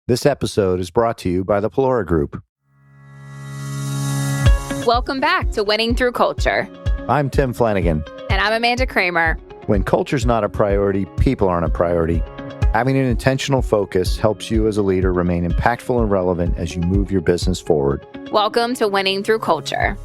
This episode is brought to you by the Pelora Group. Welcome back to Winning Through Culture. I'm Tim Flanagan. And I'm Amanda Kramer. When culture's not a priority, people aren't a priority. Having an intentional focus helps you as a leader remain impactful and relevant as you move your business forward. Welcome to Winning Through Culture.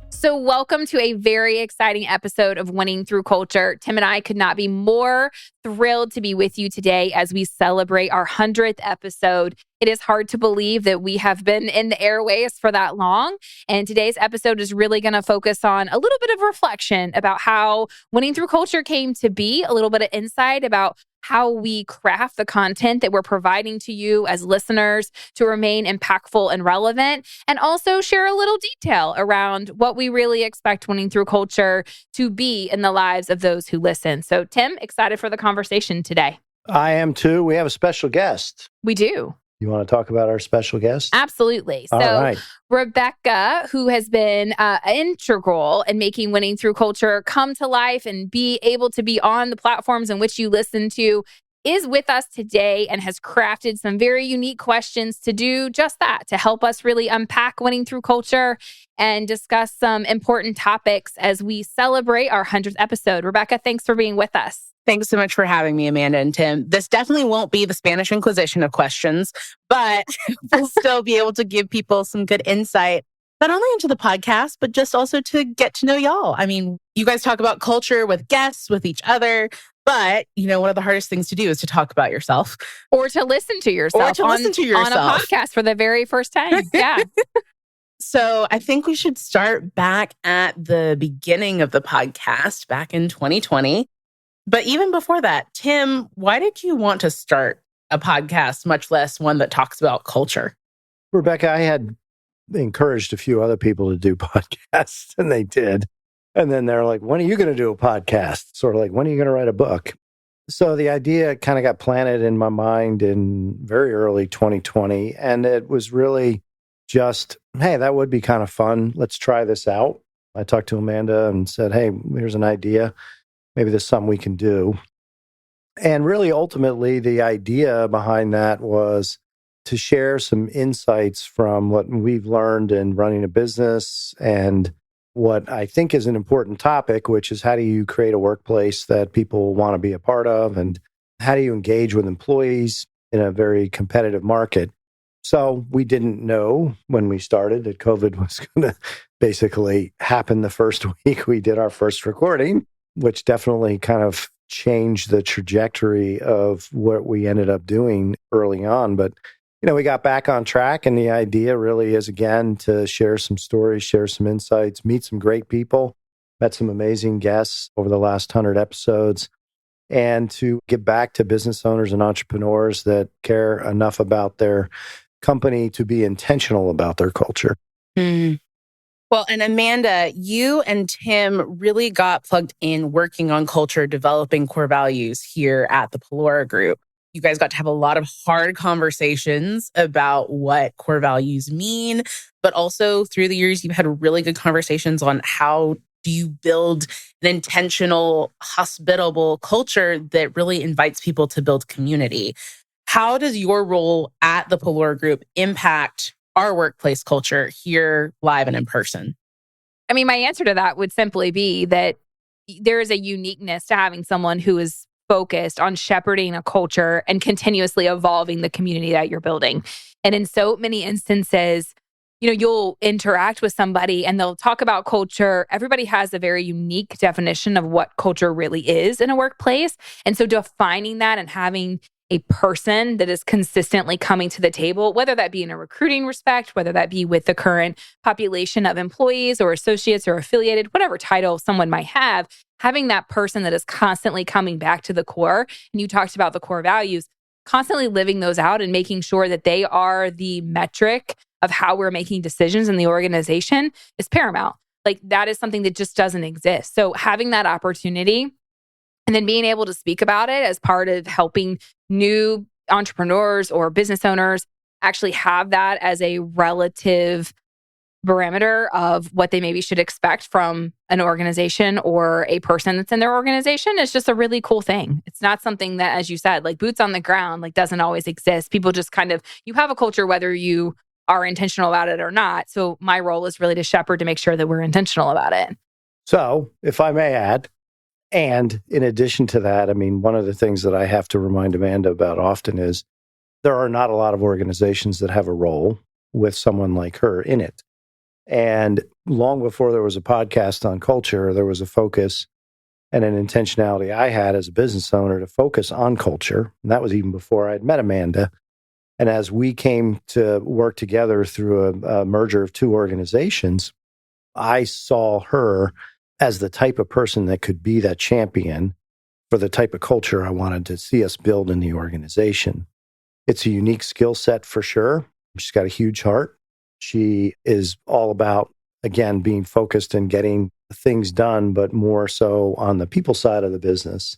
So welcome to a very exciting episode of Winning Through Culture. Tim and I could not be more thrilled to be with you today as we celebrate our 100th episode. It is hard to believe that we have been in the airways for that long. And today's episode is really going to focus on a little bit of reflection about how Winning Through Culture came to be, a little bit of insight about how we craft the content that we're providing to you as listeners to remain impactful and relevant, and also share a little detail around what we really expect Winning Through Culture to be in the lives of those who listen. So, Tim, excited for the conversation today. I am too. We have a special guest. We do. You want to talk about our special guest? Absolutely. So right. Rebecca, who has been integral in making Winning Through Culture come to life and be able to be on the platforms in which you listen to, is with us today and has crafted some very unique questions to do just that, to help us really unpack Winning Through Culture and discuss some important topics as we celebrate our 100th episode. Rebecca, thanks for being with us. Thanks so much for having me, Amanda and Tim. This definitely won't be the Spanish Inquisition of questions, but we'll still be able to give people some good insight, not only into the podcast, but just also to get to know y'all. I mean, you guys talk about culture with guests, with each other, but, one of the hardest things to do is to talk about yourself. Or to listen to yourself. On a podcast for the very first time. Yeah. So I think we should start back at the beginning of the podcast, back in 2020. But even before that, Tim, why did you want to start a podcast, much less one that talks about culture? Rebecca, I had encouraged a few other people to do podcasts, and they did. And then they're like, when are you going to do a podcast? Sort of like, when are you going to write a book? So the idea kind of got planted in my mind in very early 2020. And it was really just, hey, that would be kind of fun. Let's try this out. I talked to Amanda and said, hey, here's an idea. Maybe there's something we can do. And really, ultimately, the idea behind that was to share some insights from what we've learned in running a business and what I think is an important topic, which is how do you create a workplace that people want to be a part of, and how do you engage with employees in a very competitive market. So we didn't know when we started that COVID was going to basically happen the first week we did our first recording, which definitely kind of changed the trajectory of what we ended up doing early on. But, we got back on track, and the idea really is, again, to share some stories, share some insights, meet some great people, met some amazing guests over the last 100 episodes, and to give back to business owners and entrepreneurs that care enough about their company to be intentional about their culture. Mm. Well, and Amanda, you and Tim really got plugged in working on culture, developing core values here at the Pelora Group. You guys got to have a lot of hard conversations about what core values mean, but also through the years, you've had really good conversations on how do you build an intentional, hospitable culture that really invites people to build community. How does your role at the Pelora Group impact our workplace culture here live and in person? I mean, my answer to that would simply be that there is a uniqueness to having someone who is focused on shepherding a culture and continuously evolving the community that you're building. And in so many instances, you'll interact with somebody and they'll talk about culture. Everybody has a very unique definition of what culture really is in a workplace. And so defining that and having a person that is consistently coming to the table, whether that be in a recruiting respect, whether that be with the current population of employees or associates or affiliated, whatever title someone might have, having that person that is constantly coming back to the core. And you talked about the core values, constantly living those out and making sure that they are the metric of how we're making decisions in the organization is paramount. Like that is something that just doesn't exist. So having that opportunity and then being able to speak about it as part of helping new entrepreneurs or business owners actually have that as a relative parameter of what they maybe should expect from an organization or a person that's in their organization is just a really cool thing. It's not something that, as you said, like boots on the ground, like doesn't always exist. People just kind of, you have a culture whether you are intentional about it or not. So my role is really to shepherd to make sure that we're intentional about it. So if I may add, and in addition to that, I mean, one of the things that I have to remind Amanda about often is there are not a lot of organizations that have a role with someone like her in it. And long before there was a podcast on culture, there was a focus and an intentionality I had as a business owner to focus on culture. And that was even before I'd met Amanda. And as we came to work together through a merger of two organizations, I saw her as the type of person that could be that champion for the type of culture I wanted to see us build in the organization. It's a unique skill set for sure. She's got a huge heart. She is all about, again, being focused and getting things done, but more so on the people side of the business.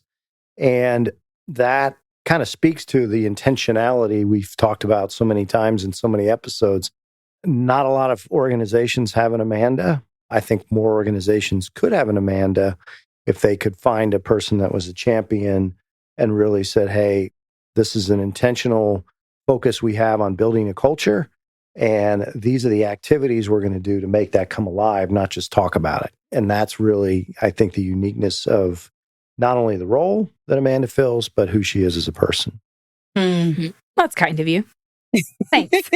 And that kind of speaks to the intentionality we've talked about so many times in so many episodes. Not a lot of organizations have an Amanda. I think more organizations could have an Amanda if they could find a person that was a champion and really said, hey, this is an intentional focus we have on building a culture. And these are the activities we're going to do to make that come alive, not just talk about it. And that's really, I think, the uniqueness of not only the role that Amanda fills, but who she is as a person. Mm-hmm. That's kind of you. Thanks.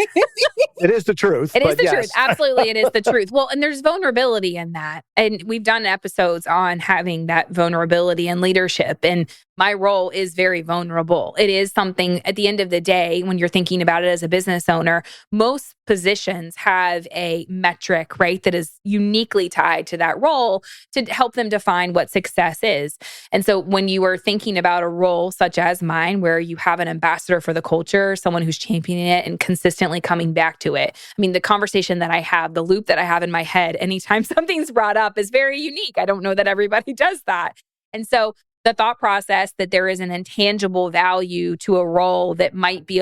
It is the truth. It is the truth. Absolutely, it is the truth. Well, and there's vulnerability in that. And we've done episodes on having that vulnerability in leadership. And my role is very vulnerable. It is something at the end of the day, when you're thinking about it as a business owner, most positions have a metric, right, that is uniquely tied to that role to help them define what success is. And so when you are thinking about a role such as mine, where you have an ambassador for the culture, someone who's championing it and consistently coming back to it. I mean, the conversation that I have, the loop that I have in my head, anytime something's brought up is very unique. I don't know that everybody does that. And so the thought process that there is an intangible value to a role that might be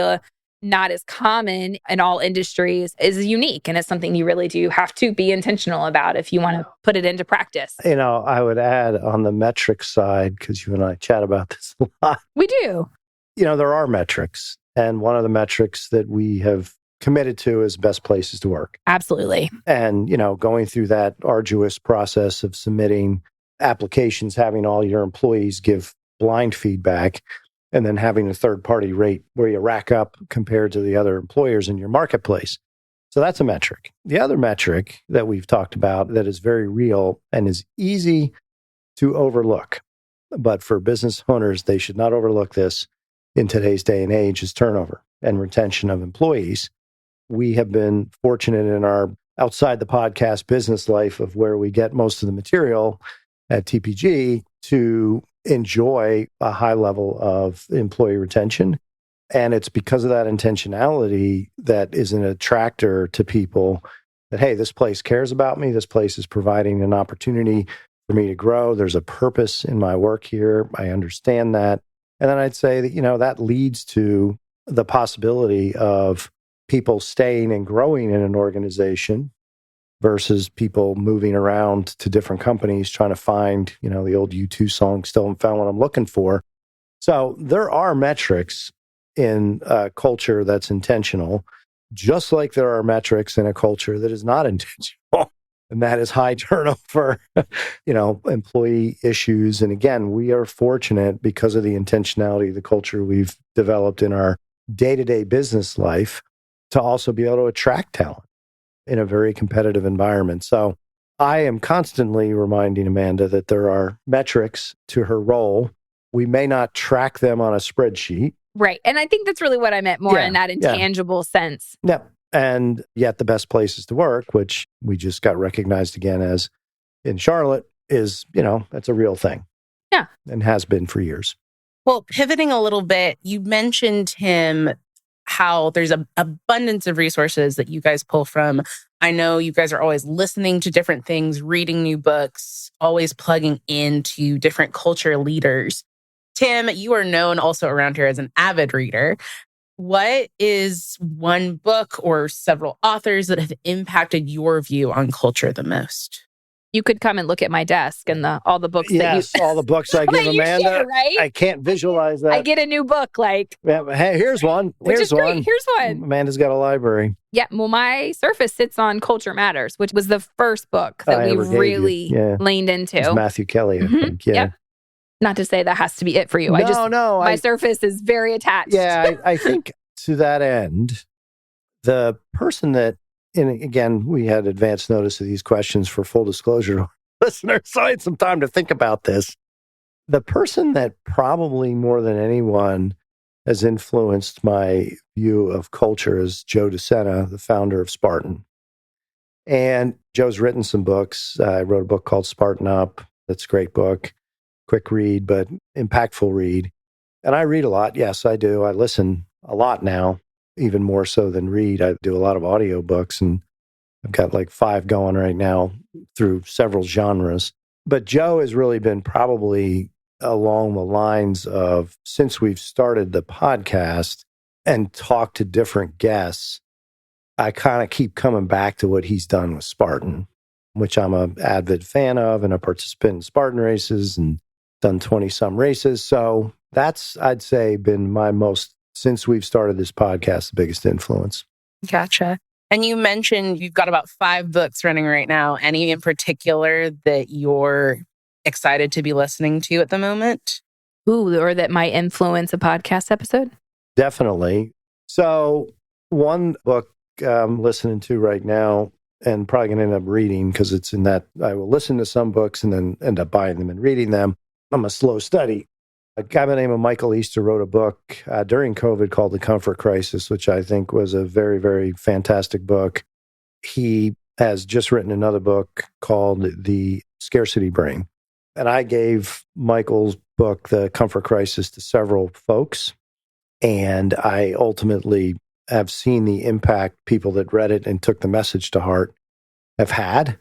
not as common in all industries is unique. And it's something you really do have to be intentional about if you want to put it into practice. You know, I would add on the metric side, because you and I chat about this a lot. We do. You know, there are metrics. And one of the metrics that we have committed to is best places to work. Absolutely. And, you know, going through that arduous process of submitting applications, having all your employees give blind feedback, and then having a third-party rate where you rack up compared to the other employers in your marketplace. So that's a metric. The other metric that we've talked about that is very real and is easy to overlook, but for business owners, they should not overlook this in today's day and age, is turnover and retention of employees. We have been fortunate in our outside the podcast business life of where we get most of the material at TPG to enjoy a high level of employee retention. And it's because of that intentionality that is an attractor to people that, hey, this place cares about me. This place is providing an opportunity for me to grow. There's a purpose in my work here. I understand that. And then I'd say that, you know, that leads to the possibility of people staying and growing in an organization versus people moving around to different companies trying to find, you know, the old U2 song, still haven't found what I'm looking for. So there are metrics in a culture that's intentional, just like there are metrics in a culture that is not intentional. And that is high turnover, you know, employee issues. And again, we are fortunate because of the intentionality of the culture we've developed in our day-to-day business life to also be able to attract talent in a very competitive environment. So I am constantly reminding Amanda that there are metrics to her role. We may not track them on a spreadsheet. Right. And I think that's really what I meant more in that intangible sense. Yeah. And yet the best places to work, which we just got recognized again as in Charlotte, is, you know, that's a real thing. Yeah. And has been for years. Well, pivoting a little bit, you mentioned, Tim, how there's an abundance of resources that you guys pull from. I know you guys are always listening to different things, reading new books, always plugging into different culture leaders. Tim, you are known also around here as an avid reader. What is one book or several authors that have impacted your view on culture the most? You could come and look at my desk and all the books all the books I give that you Amanda. share, right? I can't visualize that. I get a new book, like, Hey, here's one. which is great. Here's one. Amanda's got a library. Yeah, well, my Surface sits on Culture Matters, which was the first book that we really leaned into. It's Matthew Kelly, I think. Yeah. Yep. Not to say that has to be it for you. My Surface is very attached. Yeah, I think to that end, the person that, and again, we had advance notice of these questions for full disclosure to our listeners, so I had some time to think about this. The person that probably more than anyone has influenced my view of culture is Joe DeSena, the founder of Spartan. And Joe's written some books. I wrote a book called Spartan Up. That's a great book. Quick read, but impactful read. And I read a lot. Yes, I do. I listen a lot now, even more so than read. I do a lot of audiobooks, and I've got like 5 going right now through several genres. But Joe has really been probably along the lines of, since we've started the podcast and talked to different guests, I kind of keep coming back to what he's done with Spartan, which I'm an avid fan of and a participant in Spartan races and done 20-some races. So that's, I'd say, been my most, since we've started this podcast, the biggest influence. Gotcha. And you mentioned you've got about 5 books running right now. Any in particular that you're excited to be listening to at the moment? Ooh, or that might influence a podcast episode? Definitely. So one book I'm listening to right now, and probably going to end up reading, because it's in that I will listen to some books and then end up buying them and reading them. I'm a slow study. A guy by the name of Michael Easter wrote a book during COVID called The Comfort Crisis, which I think was a very, very fantastic book. He has just written another book called The Scarcity Brain. And I gave Michael's book, The Comfort Crisis, to several folks. And I ultimately have seen the impact people that read it and took the message to heart have had.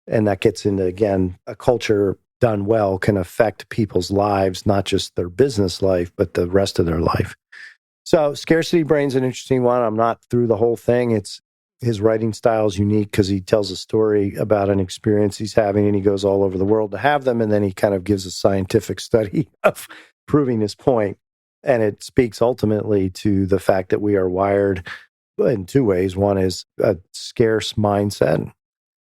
And that gets into, again, a culture done well can affect people's lives, not just their business life, but the rest of their life. So Scarcity Brain's an interesting one. I'm not through the whole thing. His writing style is unique because he tells a story about an experience he's having, and he goes all over the world to have them. And then he kind of gives a scientific study of proving his point. And it speaks ultimately to the fact that we are wired in 2 ways. One is a scarce mindset.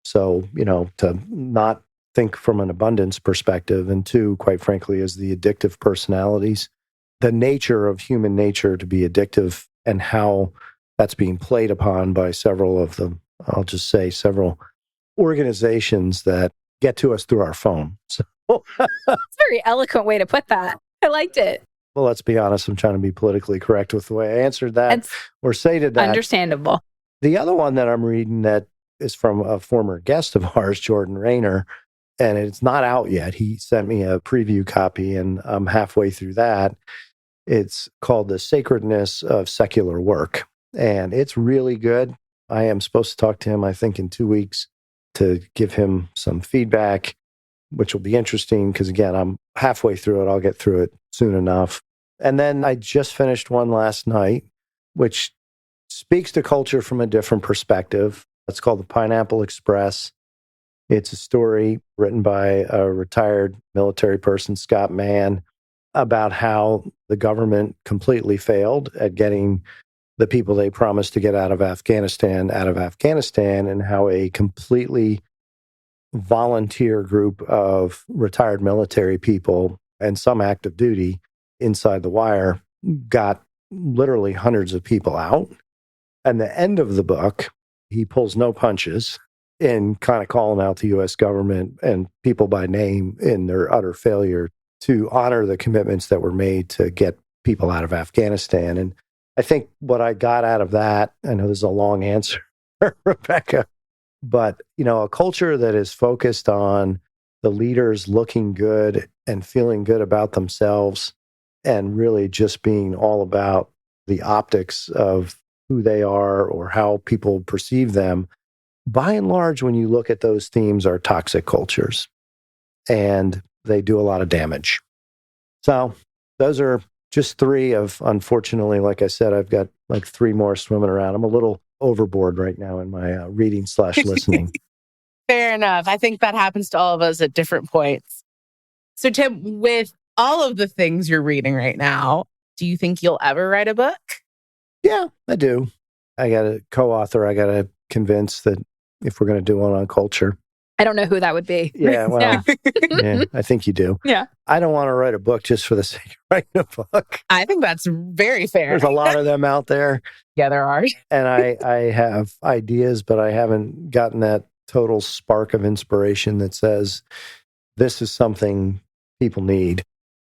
So, to not think from an abundance perspective. And 2, quite frankly, is the addictive personalities, the nature of human nature to be addictive, and how that's being played upon by several of them. I'll just say several organizations that get to us through our phone. So that's a very eloquent way to put that. I liked it. Well, let's be honest. I'm trying to be politically correct with the way I answered that or stated that. Understandable. The other one that I'm reading that is from a former guest of ours, Jordan Rayner, and it's not out yet. He sent me a preview copy, and I'm halfway through that. It's called The Sacredness of Secular Work, and it's really good. I am supposed to talk to him, I think, in 2 weeks to give him some feedback, which will be interesting because, again, I'm halfway through it. I'll get through it soon enough. And then I just finished one last night, which speaks to culture from a different perspective. It's called The Pineapple Express. It's a story written by a retired military person, Scott Mann, about how the government completely failed at getting the people they promised to get out of Afghanistan, and how a completely volunteer group of retired military people and some active duty inside the wire got literally hundreds of people out. And the end of the book, he pulls no punches in kind of calling out the U.S. government and people by name in their utter failure to honor the commitments that were made to get people out of Afghanistan. And I think what I got out of that, I know this is a long answer, Rebecca, but, a culture that is focused on the leaders looking good and feeling good about themselves and really just being all about the optics of who they are or how people perceive them, by and large, when you look at those themes, are toxic cultures, and they do a lot of damage. So those are just 3 of, unfortunately, like I said, I've got like 3 more swimming around. I'm a little overboard right now in my reading/listening. Fair enough. I think that happens to all of us at different points. So, Tim, with all of the things you're reading right now, do you think you'll ever write a book? Yeah, I do. I got a co-author. I got to convince that if we're going to do one on culture. I don't know who that would be. Yeah, well, yeah, I think you do. Yeah. I don't want to write a book just for the sake of writing a book. I think that's very fair. There's a lot of them out there. Yeah, there are. And I have ideas, but I haven't gotten that total spark of inspiration that says this is something people need.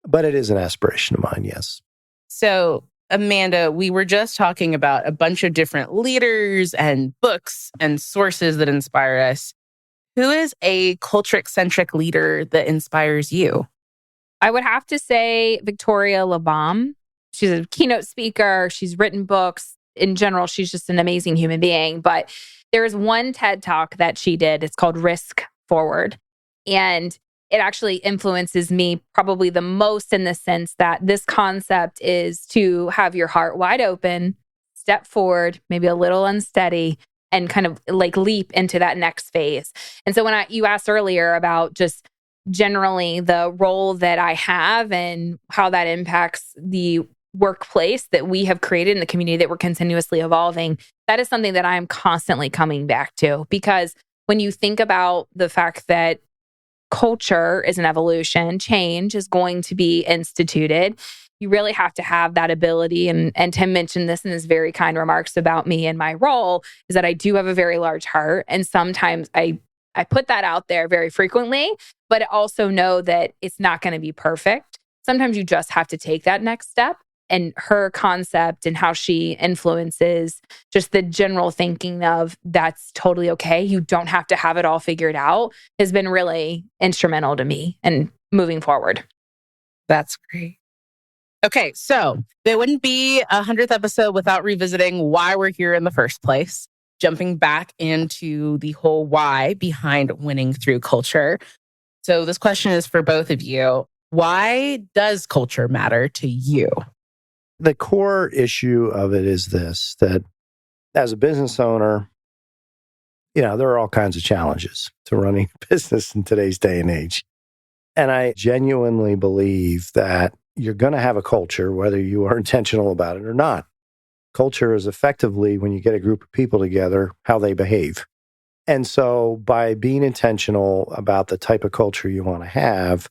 But it is an aspiration of mine, yes. So, Amanda, we were just talking about a bunch of different leaders and books and sources that inspire us. Who is a culture-centric leader that inspires you? I would have to say Victoria Labalme. She's a keynote speaker. She's written books. In general, she's just an amazing human being. But there is one TED Talk that she did. It's called Risk Forward. And it actually influences me probably the most in the sense that this concept is to have your heart wide open, step forward, maybe a little unsteady, and kind of like leap into that next phase. And so when you asked earlier about just generally the role that I have and how that impacts the workplace that we have created in the community that we're continuously evolving, that is something that I am constantly coming back to. Because when you think about the fact that culture is an evolution, change is going to be instituted, you really have to have that ability. And Tim mentioned this in his very kind remarks about me and my role, is that I do have a very large heart. And sometimes I put that out there very frequently, but I also know that it's not going to be perfect. Sometimes you just have to take that next step. And her concept and how she influences just the general thinking of that's totally okay, you don't have to have it all figured out, has been really instrumental to me and moving forward. That's great. Okay, so there wouldn't be a 100th episode without revisiting why we're here in the first place, jumping back into the whole why behind winning through culture. So this question is for both of you. Why does culture matter to you? The core issue of it is this, that as a business owner, there are all kinds of challenges to running a business in today's day and age. And I genuinely believe that you're going to have a culture, whether you are intentional about it or not. Culture is effectively, when you get a group of people together, how they behave. And so by being intentional about the type of culture you want to have,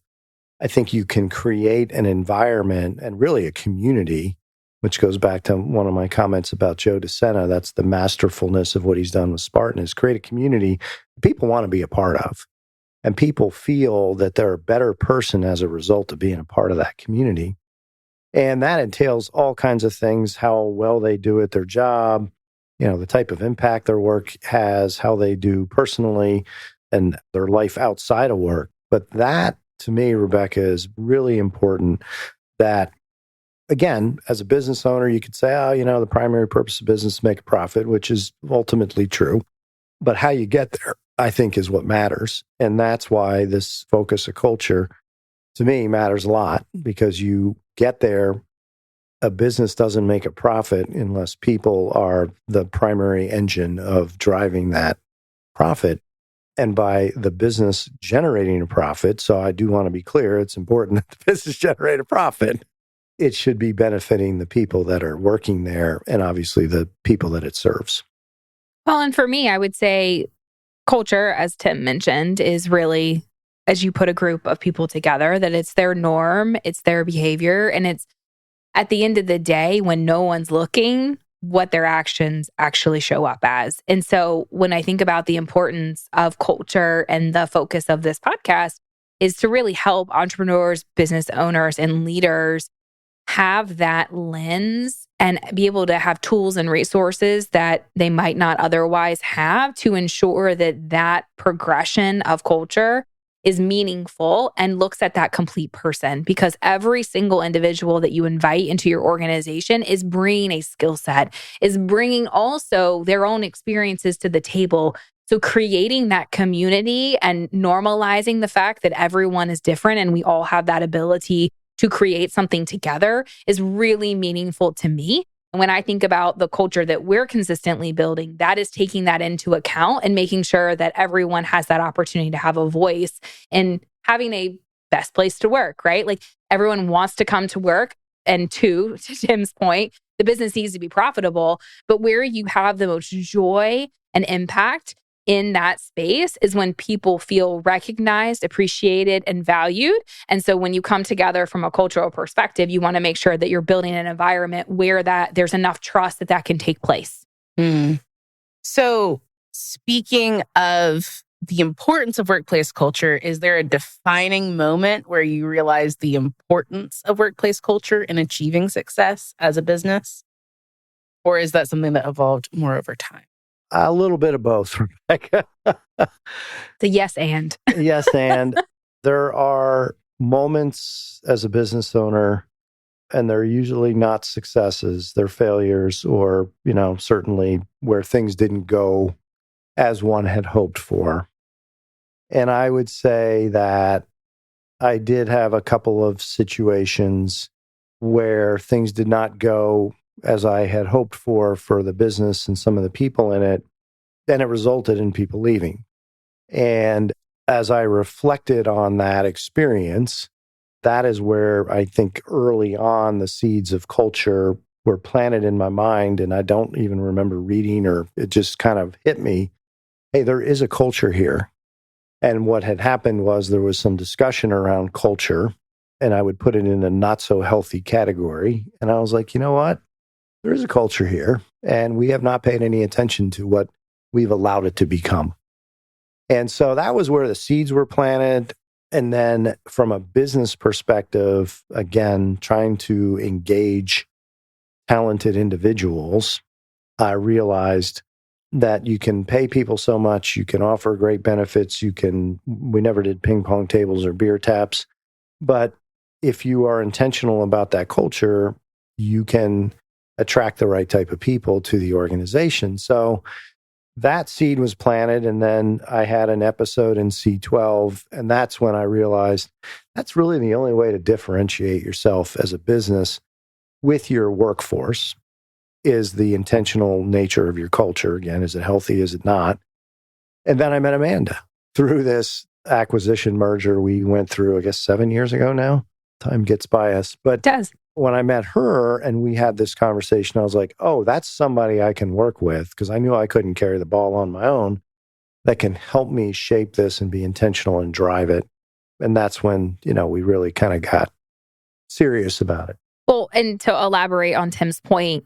I think you can create an environment and really a community, which goes back to one of my comments about Joe DeSena. That's the masterfulness of what he's done with Spartan, is create a community people want to be a part of. And people feel that they're a better person as a result of being a part of that community. And that entails all kinds of things, how well they do at their job, the type of impact their work has, how they do personally, and their life outside of work. But that, to me, Rebecca, is really important. That, again, as a business owner, you could say, the primary purpose of business is to make a profit, which is ultimately true. But how you get there, I think, is what matters. And that's why this focus of culture, to me, matters a lot, because you get there. A business doesn't make a profit unless people are the primary engine of driving that profit. And by the business generating a profit, so I do want to be clear, it's important that the business generate a profit. It should be benefiting the people that are working there and obviously the people that it serves. Well, and for me, I would say culture, as Tim mentioned, is really, as you put a group of people together, that it's their norm, it's their behavior, and it's at the end of the day, when no one's looking, what their actions actually show up as. And so when I think about the importance of culture and the focus of this podcast is to really help entrepreneurs, business owners, and leaders have that lens and be able to have tools and resources that they might not otherwise have to ensure that that progression of culture is meaningful and looks at that complete person, because every single individual that you invite into your organization is bringing a skill set, is bringing also their own experiences to the table. So creating that community and normalizing the fact that everyone is different and we all have that ability to create something together is really meaningful to me. And when I think about the culture that we're consistently building, that is taking that into account and making sure that everyone has that opportunity to have a voice and having a best place to work, right? Like everyone wants to come to work. And to Tim's point, the business needs to be profitable, but where you have the most joy and impact in that space is when people feel recognized, appreciated, and valued. And so when you come together from a cultural perspective, you want to make sure that you're building an environment where that there's enough trust that that can take place. So speaking of the importance of workplace culture, is there a defining moment where you realize the importance of workplace culture in achieving success as a business? Or is that something that evolved more over time? A little bit of both, Rebecca. The yes and. Yes, and there are moments as a business owner, and they're usually not successes, they're failures, or, certainly where things didn't go as one had hoped for. And I would say that I did have a couple of situations where things did not go as I had hoped for the business and some of the people in it, and it resulted in people leaving. And as I reflected on that experience, that is where I think early on the seeds of culture were planted in my mind. And I don't even remember reading, or it just kind of hit me, hey, there is a culture here. And what had happened was there was some discussion around culture, and I would put it in a not so healthy category. And I was like, you know what? There is a culture here, and we have not paid any attention to what we've allowed it to become. And so that was where the seeds were planted. And then from a business perspective, again, trying to engage talented individuals, I realized that you can pay people so much, you can offer great benefits, we never did ping pong tables or beer taps, but if you are intentional about that culture, you can attract the right type of people to the organization. So that seed was planted, and then I had an episode in C12, and that's when I realized that's really the only way to differentiate yourself as a business with your workforce is the intentional nature of your culture. Again, is it healthy? Is it not? And then I met Amanda through this acquisition merger we went through, I guess 7 years ago now. Time gets by us. But It does. When I met her and we had this conversation, I was like, oh, that's somebody I can work with, because I knew I couldn't carry the ball on my own, that can help me shape this and be intentional and drive it. And that's when, we really kind of got serious about it. Well, and to elaborate on Tim's point,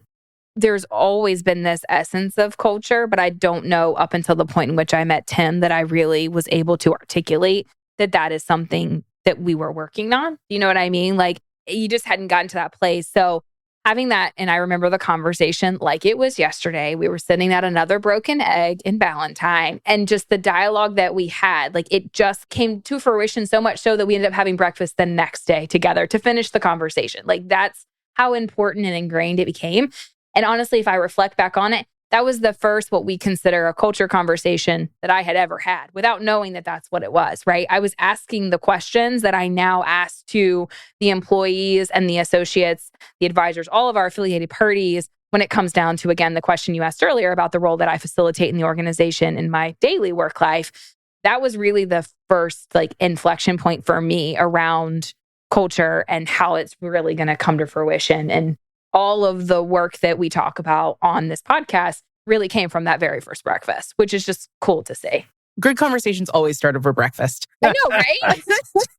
there's always been this essence of culture, but I don't know up until the point in which I met Tim that I really was able to articulate that is something that we were working on. You know what I mean? Like, you just hadn't gotten to that place. So having that, and I remember the conversation like it was yesterday. We were sitting at another broken egg in Valentine, and just the dialogue that we had, like it just came to fruition so much so that we ended up having breakfast the next day together to finish the conversation. Like that's how important and ingrained it became. And honestly, if I reflect back on it, that was the first, what we consider a culture conversation that I had ever had without knowing that that's what it was, right? I was asking the questions that I now ask to the employees and the associates, the advisors, all of our affiliated parties, when it comes down to, again, the question you asked earlier about the role that I facilitate in the organization in my daily work life. That was really the first inflection point for me around culture and how it's really going to come to fruition. And all of the work that we talk about on this podcast really came from that very first breakfast, which is just cool to see. Good conversations always start over breakfast. I know, right?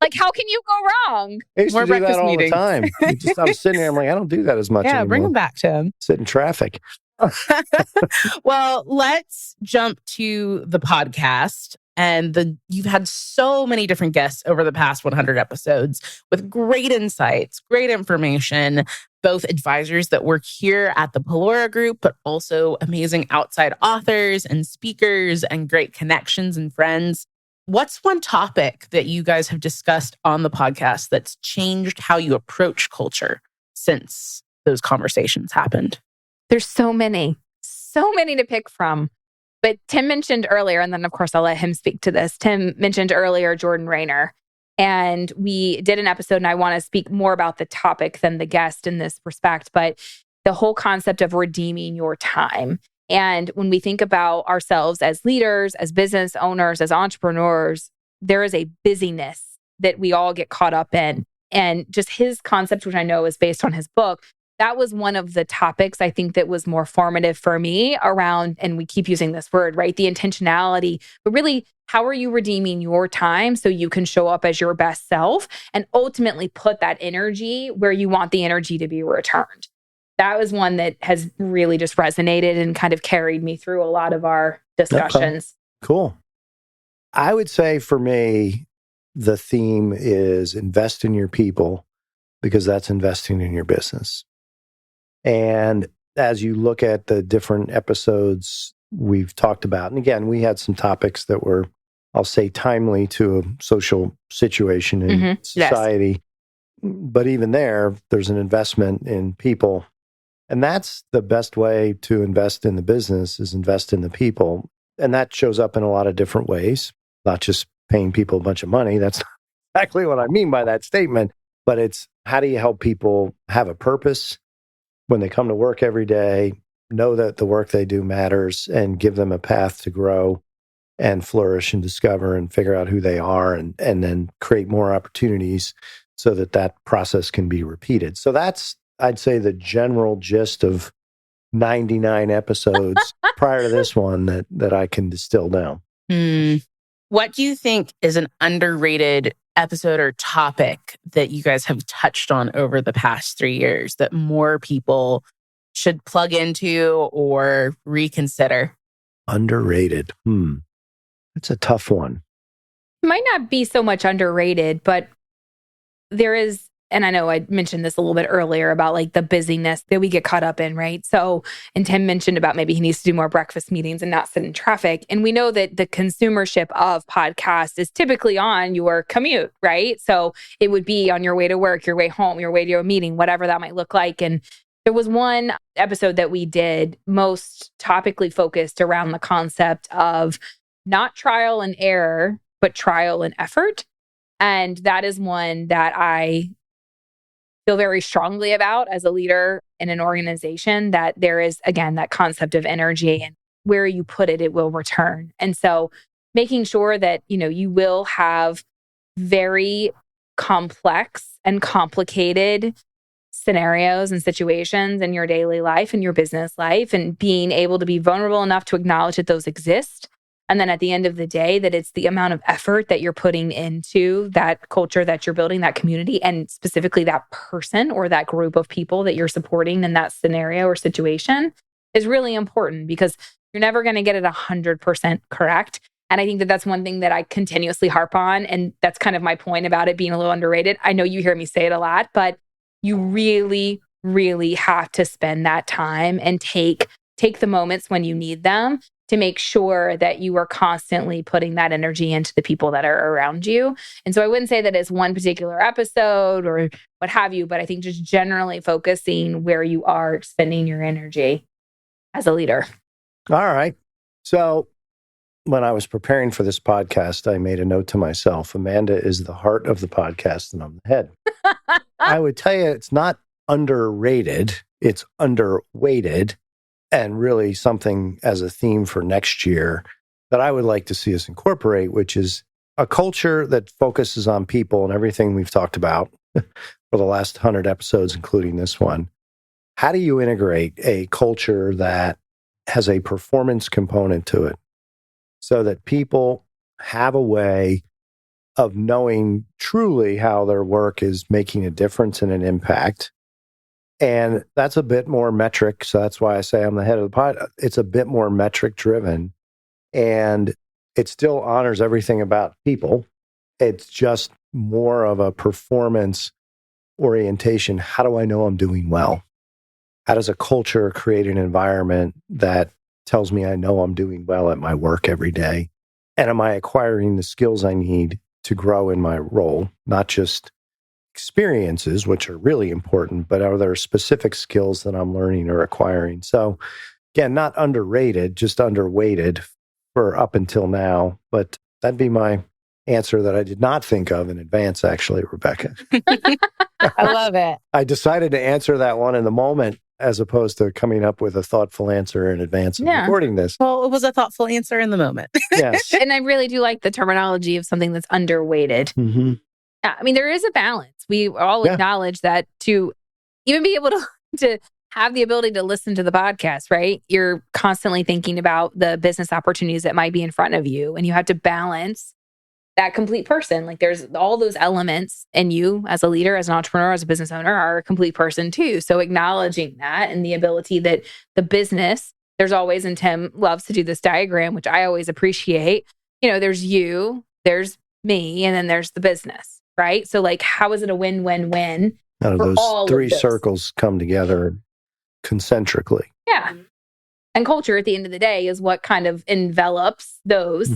Like, how can you go wrong? I used to do that all the time. I was sitting there, I'm like, I don't do that as much anymore. Bring them back, Tim. Sit in traffic. Well, let's jump to the podcast. And you've had so many different guests over the past 100 episodes with great insights, great information, both advisors that work here at the Pelora Group, but also amazing outside authors and speakers and great connections and friends. What's one topic that you guys have discussed on the podcast that's changed how you approach culture since those conversations happened? There's so many to pick from. But Tim mentioned earlier, and then of course I'll let him speak to this. Tim mentioned earlier Jordan Rayner, and we did an episode, and I want to speak more about the topic than the guest in this respect. But the whole concept of redeeming your time. And when we think about ourselves as leaders, as business owners, as entrepreneurs, there is a busyness that we all get caught up in. And just his concept, which I know is based on his book, that was one of the topics I think that was more formative for me around, and we keep using this word, right? The intentionality, but really, how are you redeeming your time so you can show up as your best self and ultimately put that energy where you want the energy to be returned? That was one that has really just resonated and kind of carried me through a lot of our discussions. Okay. Cool. I would say for me, the theme is invest in your people because that's investing in your business. And as you look at the different episodes we've talked about, and again, we had some topics that were, I'll say, timely to a social situation in society. Yes. But even there's an investment in people. And that's the best way to invest in the business, is invest in the people. And that shows up in a lot of different ways, not just paying people a bunch of money. That's exactly what I mean by that statement. But it's, how do you help people have a purpose when they come to work every day, know that the work they do matters, and give them a path to grow and flourish and discover and figure out who they are, and then create more opportunities so that that process can be repeated. So that's, I'd say, the general gist of 99 episodes prior to this one that I can distill down. What do you think is an underrated episode or topic that you guys have touched on over the past 3 years that more people should plug into or reconsider? Underrated. That's a tough one. It might not be so much underrated, but there is, and I know I mentioned this a little bit earlier about like the busyness that we get caught up in, right? So, and Tim mentioned about maybe he needs to do more breakfast meetings and not sit in traffic. And we know that the consumership of podcasts is typically on your commute, right? So it would be on your way to work, your way home, your way to a meeting, whatever that might look like. And there was one episode that we did most topically focused around the concept of not trial and error, but trial and effort. And that is one that I feel very strongly about as a leader in an organization, that there is, again, that concept of energy, and where you put it, it will return. And so making sure that, you will have very complex and complicated scenarios and situations in your daily life and your business life, and being able to be vulnerable enough to acknowledge that those exist. And then at the end of the day, that it's the amount of effort that you're putting into that culture that you're building, that community, and specifically that person or that group of people that you're supporting in that scenario or situation is really important, because you're never going to get it 100% correct. And I think that that's one thing that I continuously harp on. And that's kind of my point about it being a little underrated. I know you hear me say it a lot, but you really, really have to spend that time and take the moments when you need them to make sure that you are constantly putting that energy into the people that are around you. And so I wouldn't say that it's one particular episode or what have you, but I think just generally focusing where you are spending your energy as a leader. All right. So when I was preparing for this podcast, I made a note to myself, Amanda is the heart of the podcast and I'm the head. I would tell you it's not underrated, it's underweighted. And really something as a theme for next year that I would like to see us incorporate, which is a culture that focuses on people and everything we've talked about for the last 100 episodes, including this one. How do you integrate a culture that has a performance component to it so that people have a way of knowing truly how their work is making a difference and an impact? And that's a bit more metric. So that's why I say I'm the head of the pod. It's a bit more metric driven, and it still honors everything about people. It's just more of a performance orientation. How do I know I'm doing well? How does a culture create an environment that tells me I know I'm doing well at my work every day? And am I acquiring the skills I need to grow in my role? Not just experiences, which are really important, but are there specific skills that I'm learning or acquiring? So again, not underrated, just underweighted for up until now. But that'd be my answer that I did not think of in advance, actually, Rebecca. I love it. I decided to answer that one in the moment as opposed to coming up with a thoughtful answer in advance of recording this. Well, it was a thoughtful answer in the moment. Yes. And I really do like the terminology of something that's underweighted. Mm-hmm. I mean, there is a balance. We all acknowledge that to even be able to have the ability to listen to the podcast, right? You're constantly thinking about the business opportunities that might be in front of you, and you have to balance that complete person. Like there's all those elements, and you as a leader, as an entrepreneur, as a business owner are a complete person too. So acknowledging that and the ability that the business, there's always, and Tim loves to do this diagram, which I always appreciate. There's you, there's me, and then there's the business, right? So like, how is it a win-win-win? Out of those three circles come together concentrically. Yeah. And culture at the end of the day is what kind of envelops those,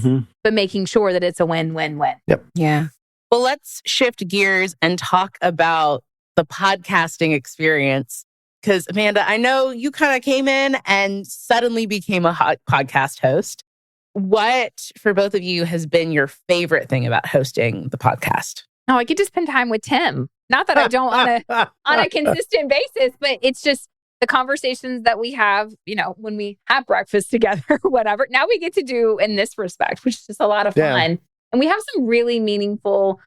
but making sure that it's a win-win-win. Yep. Yeah. Well, let's shift gears and talk about the podcasting experience. Because Amanda, I know you kind of came in and suddenly became a podcast host. What, for both of you, has been your favorite thing about hosting the podcast? Oh, I get to spend time with Tim. Not that I don't on a consistent basis, but it's just the conversations that we have, when we have breakfast together or whatever. Now we get to do in this respect, which is just a lot of fun. And we have some really meaningful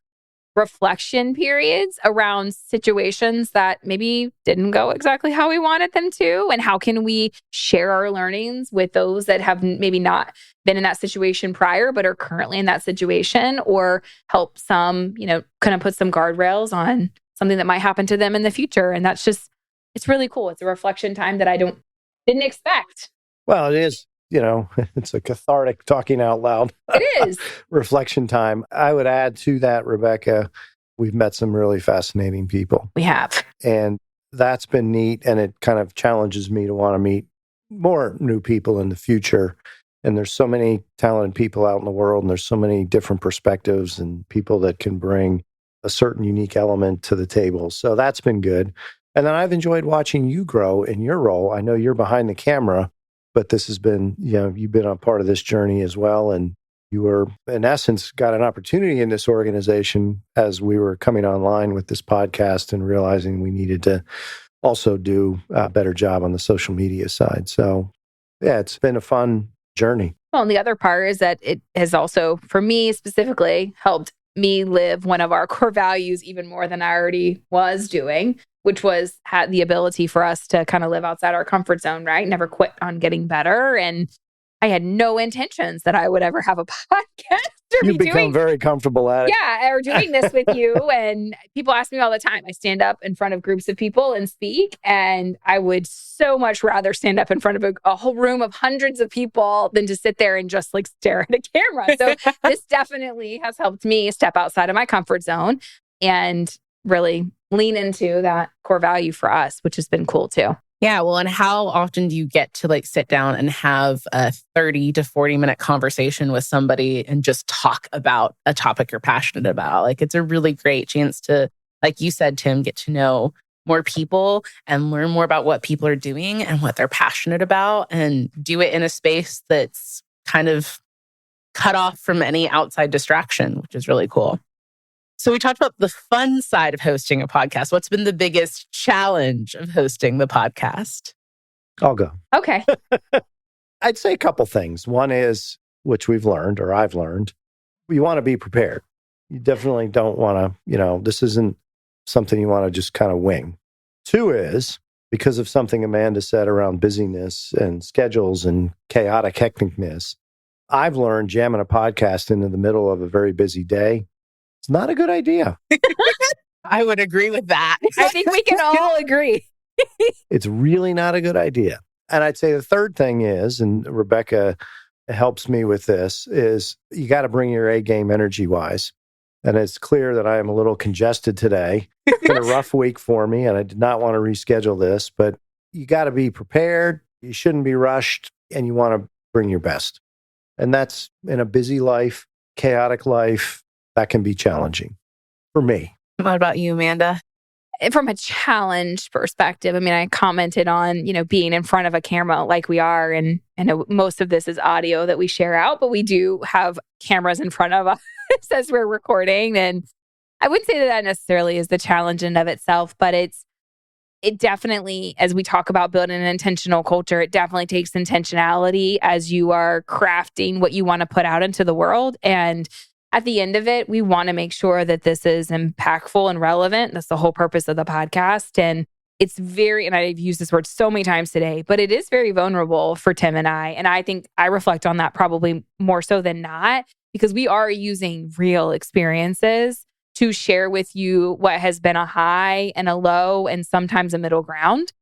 reflection periods around situations that maybe didn't go exactly how we wanted them to. And how can we share our learnings with those that have maybe not been in that situation prior, but are currently in that situation, or help some, kind of put some guardrails on something that might happen to them in the future. And that's just, it's really cool. It's a reflection time that I didn't expect. Well, it is, it's a cathartic talking out loud. It is. Reflection time. I would add to that, Rebecca, we've met some really fascinating people. We have. And that's been neat. And it kind of challenges me to want to meet more new people in the future. And there's so many talented people out in the world, and there's so many different perspectives and people that can bring a certain unique element to the table. So that's been good. And then I've enjoyed watching you grow in your role. I know you're behind the camera, but this has been, you've been a part of this journey as well. And you were, in essence, got an opportunity in this organization as we were coming online with this podcast and realizing we needed to also do a better job on the social media side. So, yeah, it's been a fun journey. Well, and the other part is that it has also, for me specifically, helped me live one of our core values even more than I already was doing, which was had the ability for us to kind of live outside our comfort zone, right? Never quit on getting better. And I had no intentions that I would ever have a podcast or You've become very comfortable at it. Yeah, or doing this with you. And people ask me all the time. I stand up in front of groups of people and speak. And I would so much rather stand up in front of a whole room of hundreds of people than to sit there and just like stare at a camera. So this definitely has helped me step outside of my comfort zone and really lean into that core value for us, which has been cool too. Yeah. Well, and how often do you get to like sit down and have a 30 to 40 minute conversation with somebody and just talk about a topic you're passionate about? Like, it's a really great chance to, like you said, Tim, get to know more people and learn more about what people are doing and what they're passionate about, and do it in a space that's kind of cut off from any outside distraction, which is really cool. So we talked about the fun side of hosting a podcast. What's been the biggest challenge of hosting the podcast? I'll go. Okay. I'd say a couple things. One is, which we've learned, or I've learned, you want to be prepared. You definitely don't want to, this isn't something you want to just kind of wing. Two is, because of something Amanda said around busyness and schedules and chaotic hecticness, I've learned jamming a podcast into the middle of a very busy day, it's not a good idea. I would agree with that. I think we can all agree. It's really not a good idea. And I'd say the third thing is, and Rebecca helps me with this, is you got to bring your A game energy-wise. And it's clear that I am a little congested today. It's been a rough week for me, and I did not want to reschedule this, but you got to be prepared. You shouldn't be rushed, and you want to bring your best. And that's in a busy life, chaotic life, that can be challenging for me. What about you, Amanda? From a challenge perspective, I mean, I commented on, being in front of a camera like we are. And I know most of this is audio that we share out, but we do have cameras in front of us as we're recording. And I wouldn't say that necessarily is the challenge in of itself, but it's it definitely, as we talk about building an intentional culture, it definitely takes intentionality as you are crafting what you want to put out into the world. And at the end of it, we want to make sure that this is impactful and relevant. That's the whole purpose of the podcast. And it's very, and I've used this word so many times today, but it is very vulnerable for Tim and I. And I think I reflect on that probably more so than not, because we are using real experiences to share with you what has been a high and a low and sometimes a middle ground.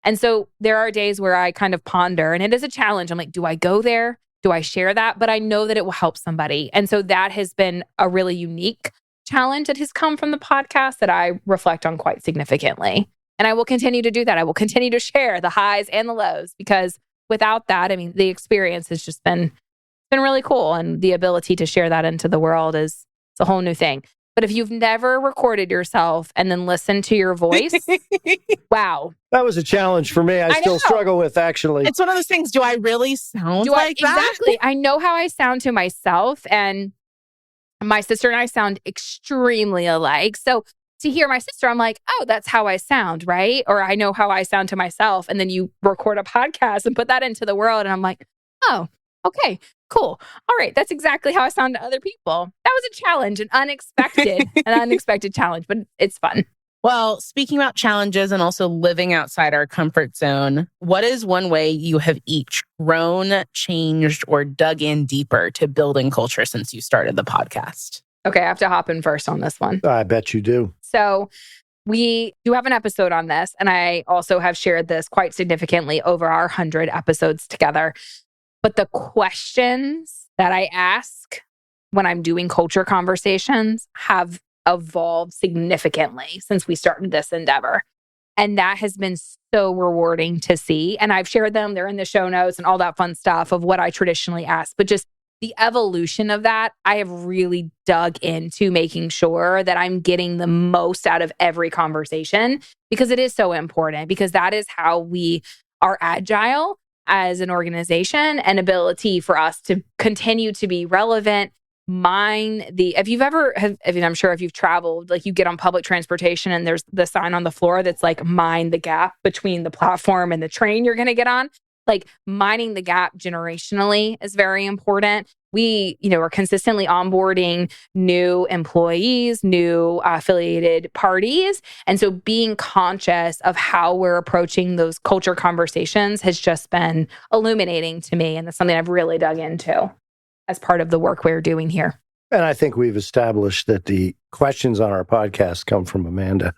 And so there are days where I kind of ponder, and it is a challenge. I'm like, do I go there? Do I share that? But I know that it will help somebody. And so that has been a really unique challenge that has come from the podcast that I reflect on quite significantly. And I will continue to do that. I will continue to share the highs and the lows, because without that, I mean, the experience has just been really cool. And the ability to share that into the world is a whole new thing. But if you've never recorded yourself and then listened to your voice, wow. That was a challenge for me. I still struggle with, actually. It's one of those things. Do I really sound like that? Exactly. I know how I sound to myself, and my sister and I sound extremely alike. So to hear my sister, I'm like, oh, that's how I sound, right? Or I know how I sound to myself. And then you record a podcast and put that into the world. And I'm like, oh, okay, cool. All right. That's exactly how I sound to other people. That was a challenge, an unexpected challenge, but it's fun. Well, speaking about challenges and also living outside our comfort zone, what is one way you have each grown, changed, or dug in deeper to building culture since you started the podcast? Okay, I have to hop in first on this one. I bet you do. So we do have an episode on this, and I also have shared this quite significantly over our 100 episodes together. But the questions that I ask when I'm doing culture conversations have evolved significantly since we started this endeavor. And that has been so rewarding to see. And I've shared them. They're in the show notes and all that fun stuff of what I traditionally ask. But just the evolution of that, I have really dug into making sure that I'm getting the most out of every conversation, because it is so important, because that is how we are agile as an organization and ability for us to continue to be relevant. I'm sure if you've traveled, like you get on public transportation and there's the sign on the floor that's like, mind the gap between the platform and the train you're going to get on. Like minding the gap generationally is very important. We, are consistently onboarding new employees, new affiliated parties. And so being conscious of how we're approaching those culture conversations has just been illuminating to me. And that's something I've really dug into as part of the work we're doing here. And I think we've established that the questions on our podcast come from Amanda.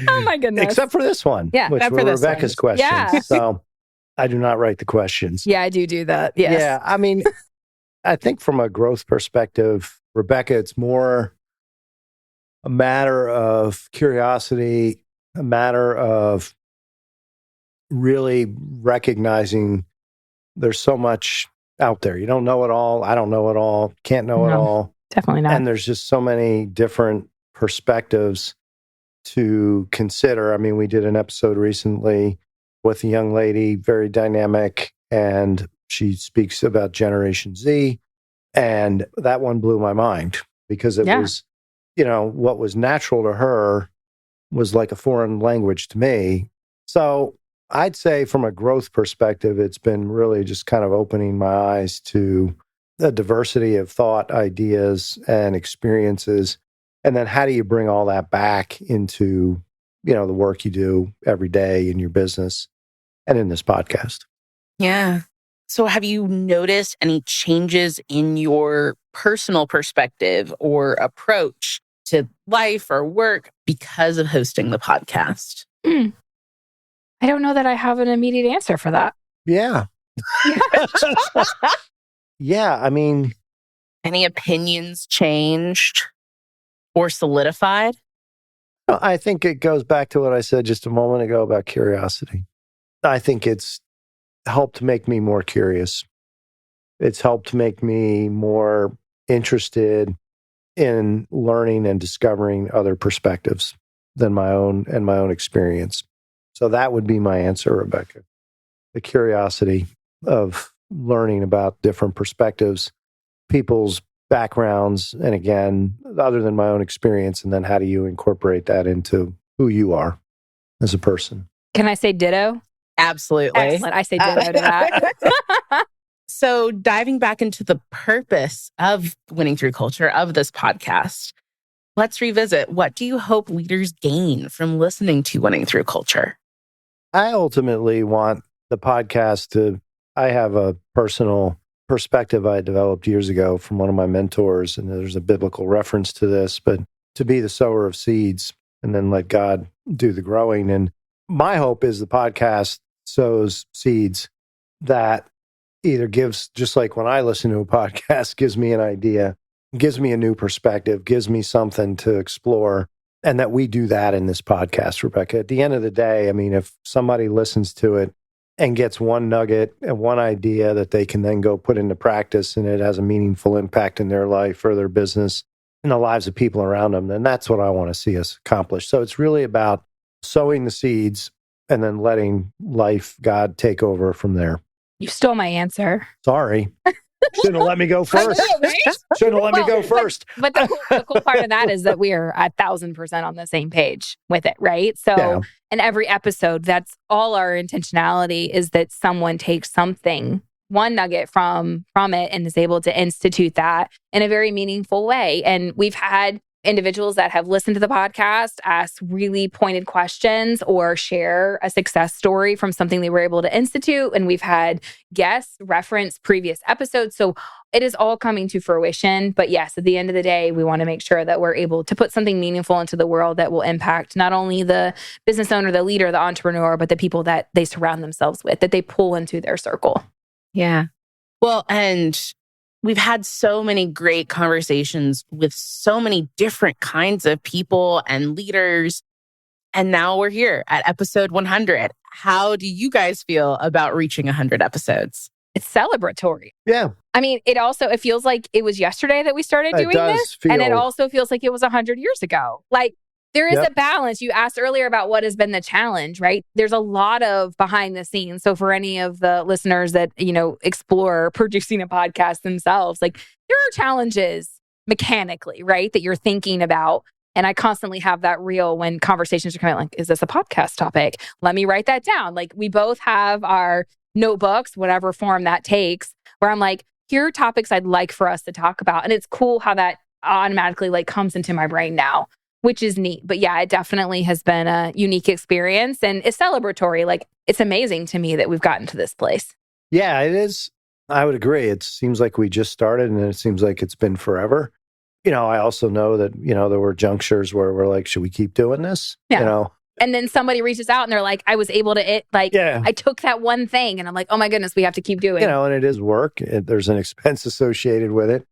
Oh my goodness. Except for this one, which were Rebecca's questions. Yeah. So I do not write the questions. Yeah, I do that. Yes. Yeah. I mean, I think from a growth perspective, Rebecca, it's more a matter of curiosity, a matter of really recognizing there's so much out there. You don't know it all. I don't know it all. Can't know it all. Definitely not. And there's just so many different perspectives to consider. I mean, we did an episode recently with a young lady, very dynamic, and she speaks about Generation Z. And that one blew my mind because it was, what was natural to her was like a foreign language to me. So I'd say from a growth perspective, it's been really just kind of opening my eyes to the diversity of thought, ideas, and experiences. And then how do you bring all that back into, the work you do every day in your business and in this podcast? Yeah. So have you noticed any changes in your personal perspective or approach to life or work because of hosting the podcast? I don't know that I have an immediate answer for that. Yeah. Yeah. I mean, any opinions changed or solidified? I think it goes back to what I said just a moment ago about curiosity. I think it's helped make me more curious. It's helped make me more interested in learning and discovering other perspectives than my own and my own experience. So that would be my answer, Rebecca. The curiosity of learning about different perspectives, people's backgrounds, and again, other than my own experience, and then how do you incorporate that into who you are? as a person. Can I say ditto? Absolutely. Excellent. I say ditto to that. So diving back into the purpose of Winning Through Culture, of this podcast, let's revisit. What do you hope leaders gain from listening to Winning Through Culture? I ultimately want the podcast to, I have a personal perspective I developed years ago from one of my mentors, and there's a biblical reference to this, but to be the sower of seeds and then let God do the growing. And my hope is the podcast sows seeds that either gives, just like when I listen to a podcast, gives me an idea, gives me a new perspective, gives me something to explore, and that we do that in this podcast, Rebecca. At the end of the day, I mean, if somebody listens to it and gets one nugget and one idea that they can then go put into practice and it has a meaningful impact in their life or their business and the lives of people around them, then that's what I want to see us accomplish. So it's really about sowing the seeds and then letting life, God, take over from there. You stole my answer. Sorry. Shouldn't have let me go first. I know, right? Shouldn't have let me go first. But the cool part of that is that we are 1,000% on the same page with it, right? So in every episode, that's all our intentionality is that someone takes something, one nugget from it, and is able to institute that in a very meaningful way. And we've had individuals that have listened to the podcast ask really pointed questions or share a success story from something they were able to institute. And we've had guests reference previous episodes. So it is all coming to fruition. But yes, at the end of the day, we want to make sure that we're able to put something meaningful into the world that will impact not only the business owner, the leader, the entrepreneur, but the people that they surround themselves with, that they pull into their circle. Yeah. Well, and we've had so many great conversations with so many different kinds of people and leaders. And now we're here at episode 100. How do you guys feel about reaching 100 episodes? It's celebratory. Yeah. I mean, it feels like it was yesterday that we started doing this. And it also feels like it was 100 years ago. Like, there is a balance. You asked earlier about what has been the challenge, right? There's a lot of behind the scenes. So for any of the listeners that, explore producing a podcast themselves, like there are challenges mechanically, right? That you're thinking about. And I constantly have that reel when conversations are coming like, is this a podcast topic? Let me write that down. Like we both have our notebooks, whatever form that takes, where I'm like, here are topics I'd like for us to talk about. And it's cool how that automatically like comes into my brain now, which is neat. But yeah, it definitely has been a unique experience and it's celebratory. Like it's amazing to me that we've gotten to this place. Yeah, it is. I would agree. It seems like we just started and it seems like it's been forever. I also know that, there were junctures where we're like, should we keep doing this? Yeah. And then somebody reaches out and they're like, I was able to, I took that one thing and I'm like, oh my goodness, we have to keep doing. And it is work. There's an expense associated with it.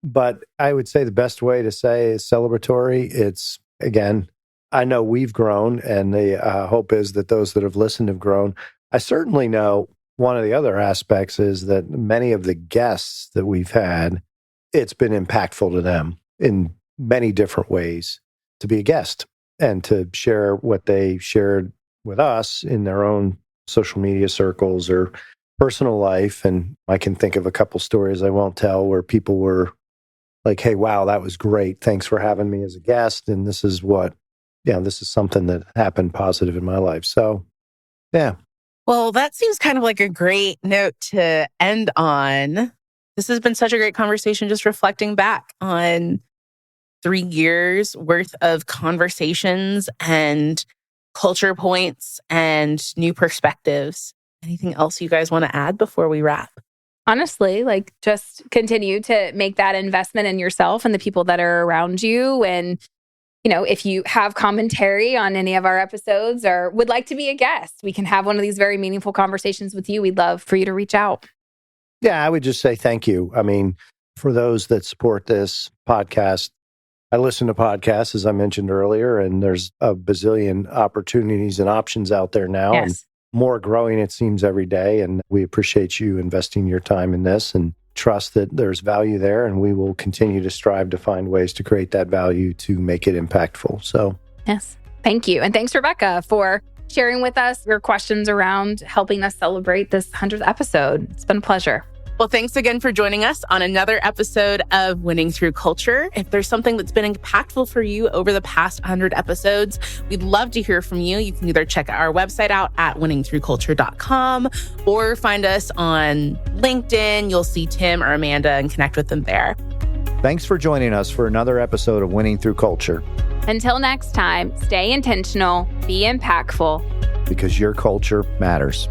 But I would say the best way to say is celebratory. It's, again, I know we've grown and the hope is that those that have listened have grown. I certainly know one of the other aspects is that many of the guests that we've had, it's been impactful to them in many different ways to be a guest and to share what they shared with us in their own social media circles or personal life. And I can think of a couple stories I won't tell where people were like, hey, wow, that was great. Thanks for having me as a guest. And this is this is something that happened positive in my life. So, yeah. Well, that seems kind of like a great note to end on. This has been such a great conversation, just reflecting back on 3 years worth of conversations and culture points and new perspectives. Anything else you guys want to add before we wrap? Honestly, just continue to make that investment in yourself and the people that are around you. And, if you have commentary on any of our episodes or would like to be a guest, we can have one of these very meaningful conversations with you. We'd love for you to reach out. Yeah, I would just say thank you. I mean, for those that support this podcast, I listen to podcasts, as I mentioned earlier, and there's a bazillion opportunities and options out there now. Yes. And more growing, it seems, every day. And we appreciate you investing your time in this and trust that there's value there. And we will continue to strive to find ways to create that value to make it impactful. So, yes, thank you. And thanks, Rebecca, for sharing with us your questions around helping us celebrate this 100th episode. It's been a pleasure. Well, thanks again for joining us on another episode of Winning Through Culture. If there's something that's been impactful for you over the past 100 episodes, we'd love to hear from you. You can either check our website out at winningthroughculture.com or find us on LinkedIn. You'll see Tim or Amanda and connect with them there. Thanks for joining us for another episode of Winning Through Culture. Until next time, stay intentional, be impactful, because your culture matters.